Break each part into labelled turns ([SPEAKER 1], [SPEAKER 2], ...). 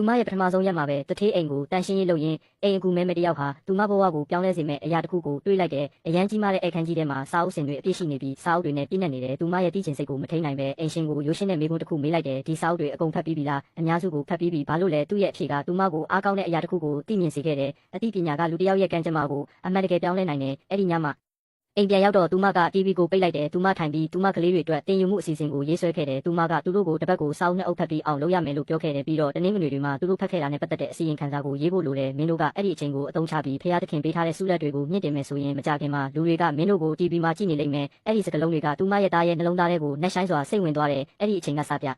[SPEAKER 1] သူမရဲ့ပထမဆုံးရက်မှာပဲတထေးအိမ်ကိုတန်ရှင်းရေးလုပ်ရင်းအိမ်အကူမဲမဲတယောက်ဟာသူမဘဝကိုပြောင်းလဲစေမဲ့အရာတစ်ခုကိုတွေးလိုက်တဲ့အရန်ကြီးမားတဲ့အခန်းကြီးထဲမှာစာအုပ်စင်တွေအပြည့်ရှိနေပြီးစာအုပ်တွေနဲ့ပြည့်နေတယ်သူမရဲ့တိကျင်စိတ်ကိုမထိန်နိုင်ပဲအိမ်ရှင်ကိုရိုးရှင်းတဲ့မိကွန်းတစ်ခုမေးလိုက်တယ်ဒီစာအုပ်တွေအကုန်ဖတ်ပြီးပြီလားအများစုကိုဖတ်ပြီးပြီဘာလို့လဲသူ့ရဲ့အဖြေကသူမကိုအားကောင်းတဲ့အရာတစ်ခုကိုသိမြင်စေခဲ့တယ်အသိပညာကလူတစ်ယောက်ရဲ့ကံကြမ္မာကိုအမှန်တကယ်ပြောင်းလဲနိုင်တယ်အဲ့ဒီညမှာအိမ်ပြန်ရောက်တော့သူမက TV ကိုပိတ်လိုက်တယ်သူမထိုင်ပြီးသူမကလေးတွေအတွက်တင်ယူမှုအစီအစဉ်ကိုရေးဆွဲခဲ့တယ်သူမကသူတို့ကိုတစ်ပတ်ကိုစောင်းနဲ့အုပ်ဖတ်ပြီးအောင်လုပ်ရမယ်လို့ပြောခဲ့တယ်ပြီးတော့တနင်္ဂနွေတွေမှာသူတို့ဖတ်ခဲ့တာနဲ့ပတ်သက်တဲ့အစီရင်ခံစာကိုရေးဖို့လိုတယ်မင်းတို့ကအဲ့ဒီအချိန်ကိုအသုံးချပြီးဖျားသခင်ပေးထားတဲ့ဆုလက်တွေကိုမြင့်တင်မယ်ဆိုရင်မကြခင်မှာလူတွေကမင်းတို့ကို TV မှာကြည့်နေလိမ့်မယ်အဲ့ဒီစကားလုံးတွေကသူမရဲ့သားရဲ့နှလုံးသားထဲကိုနှက်ဆိုင်စွာစိတ်ဝင်သွားတယ်အဲ့ဒီအချိန်ကစပြ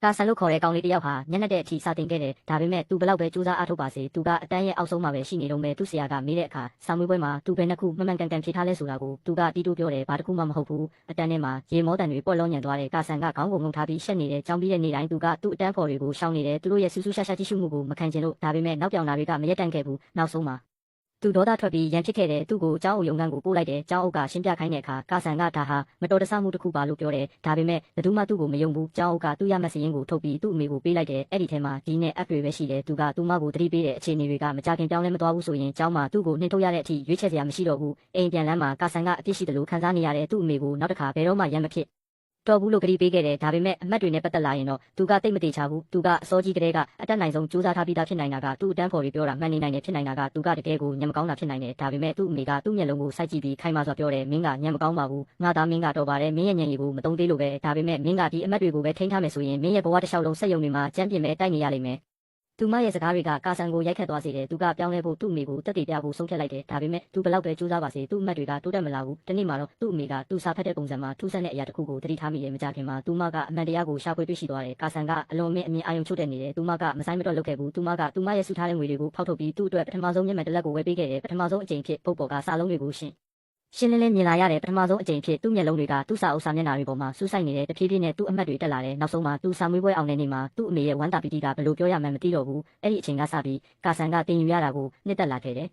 [SPEAKER 1] ကာဆန်လို့ခေါ်တဲ့ကောင်လေးတယောက်ဟာညနေတဲ့အထိစာသင်ခဲ့တယ်ဒါပေမဲ့သူဘလောက်ပဲစူးစမ်းအားထုတ်ပါစေသူကအတန်းရဲ့အောက်ဆုံးမှာပဲရှိနေတော့မယ်သူဆရာကမေးတဲ့အခါစာမွေးပွဲမှာသူဘယ်နှခုမှန်မှန်ကန်ကန်ဖြေထားလဲဆိုတာကိုသူကတီးတိုးပြောတယ်ဘာတစ်ခုမှမဟုတ်ဘူးအတန်းထဲမှာရေမောတန်တွေပေါ့လောညံသွားတယ်ကာဆန်ကခေါင်းကိုငုံထားပြီးရှက်နေတယ်ကြောင်းပြီးတဲ့နေ့တိုင်းသူကသူ့အတန်းဖော်တွေကိုရှောင်နေတယ်သူတို့ရဲ့ဆူဆူရှာရှာကြည့်ရှုမှုကိုမခံချင်လို့ဒါပေမဲ့နောက်ပြောင်တာတွေကမရက်တန့်ခဲ့ဘူးနောက်ဆုံးမှာသူဒေါသထွက်ပြီးရန်ဖြစ်ခဲ့တယ်သူ့ကိုကျောင်းအုပ်ရုံးခန်းကိုပို့လိုက်တယ်ကျောင်းအုပ်ကရှင်းပြခိုင်းတဲ့အခါကာဆန်ကဒါဟာမတော်တဆမှုတစ်ခုပါလို့ပြောတယ်ဒါပေမဲ့ဘယ်သူမှသူ့ကိုမယုံဘူးကျောင်းအုပ်ကသူ့ရမစရင်ကိုထုတ်ပြီးသူ့အမေကိုပေးလိုက်တယ်အဲ့ဒီထဲမှာဒီနဲ့အပ်တွေပဲရှိတယ်သူကသူ့မကိုသတိပေးတဲ့အခြေအနေတွေကမကြခင်ပြောင်းလဲမသွားဘူးဆိုရင်ကျောင်းမှာသူ့ကိုနှင်ထုတ်ရတဲ့အထိရွေးချယ်စရာမရှိတော့ဘူးအိမ်ပြန်လမ်းမှာကာဆန်ကအပြစ်ရှိတယ်လို့ခံစားနေရတဲ့သူ့အမေကိုနောက်တစ်ခါဘယ်တော့မှရမ်းမဖြစ်တော်ဘူးလို့ကတိပေးခဲ့တယ်ဒါပေမဲ့အမတ်တွေနဲ့ပတ်သက်လာရင်တော့သူကတိတ်မတေချဘူးသူကအစောကြီးကလေးကအတက်နိုင်ဆုံးစူးစမ်းထားပြီးသားဖြစ်နိုင်တာကသူ့အတန်းဖော်တွေပြောတာမှန်နေနိုင်တယ်ဖြစ်နိုင်တာကသူကတကယ်ကိုညံမကောင်းတာဖြစ်နိုင်တယ်ဒါပေမဲ့သူ့အမေကသူ့မျက်လုံးကိုစိုက်ကြည့်ပြီးခိုင်မာစွာပြောတယ်မင်းကညံမကောင်းပါဘူးငါသားမင်းကတော့ပါတယ်မင်းရဲ့ညံရည်ကိုမတုံးသေးလို့ပဲဒါပေမဲ့မင်းကဒီအမတ်တွေကိုပဲထိန်းထားမယ်ဆိုရင်မင်းရဲ့ဘဝတစ်လျှောက်လုံးစက်ယုံတွေမှာကြမ်းပြင်မဲ့တိုက်နေရလိမ့်မယ်သူမရဲ့စကားတွေကကာဆန်ကိုရိုက်ခတ်သွားစေတယ်သူကပြောင်းလဲဖို့သူ့အမေကိုတက်တည်ပြဖို့ဆုံးဖြတ်လိုက်တယ်ဒါပေမဲ့သူဘလောက်ပဲကြိုးစားပါစေသူ့အမတ်တွေကတိုးတက်မလာဘူးတနေ့မှတော့သူ့အမေကသူ့စာဖတ်တဲ့ပုံစံမှာထူးဆန်းတဲ့အရာတစ်ခုကိုသတိထားမိတယ်မကြခင်မှာသူမကအမှန်တရားကိုရှာဖွေတွေ့ရှိသွားတယ်ကာဆန်ကအလွန်အမြင်အာရုံချို့တဲ့နေတယ်သူမကမဆိုင်မတော့လုပ်ခဲ့ဘူးသူမကသူမရဲ့စုထားတဲ့ငွေတွေကိုဖောက်ထုတ်ပြီးသူ့အတွက်ပထမဆုံးမျက်မှန်တစ်လက်ကိုဝယ်ပေးခဲ့တယ်ပထမဆုံးအကြိမ်ဖြစ်ပုတ်ပေါ်ကစာလုံးတွေကိုရှင်းလင်းလင်းမြင်လာရတဲ့ပထမဆုံးအကြိမ်ဖြစ်သူ့မျက်လုံးတွေကသူ့စာအုပ်စာမျက်နှာတွေပေါ်မှာစူးစိုက်နေတဲ့တဖြည်းဖြည်းနဲ့သူ့အမှတ်တွေတက်လာတယ်နောက်ဆုံးမှာသူစာမွေးပွဲအောင်တဲ့နေ့မှာသူ့အမေရဲ့ဝမ်းသာပီတိကဘယ်လိုပြောရမှန်းမသိတော့ဘူးအဲ့ဒီအချိန်ကစပြီးကာဆန်ကတင်ယူရတာကိုနှစ်သက်လာခဲ့တယ်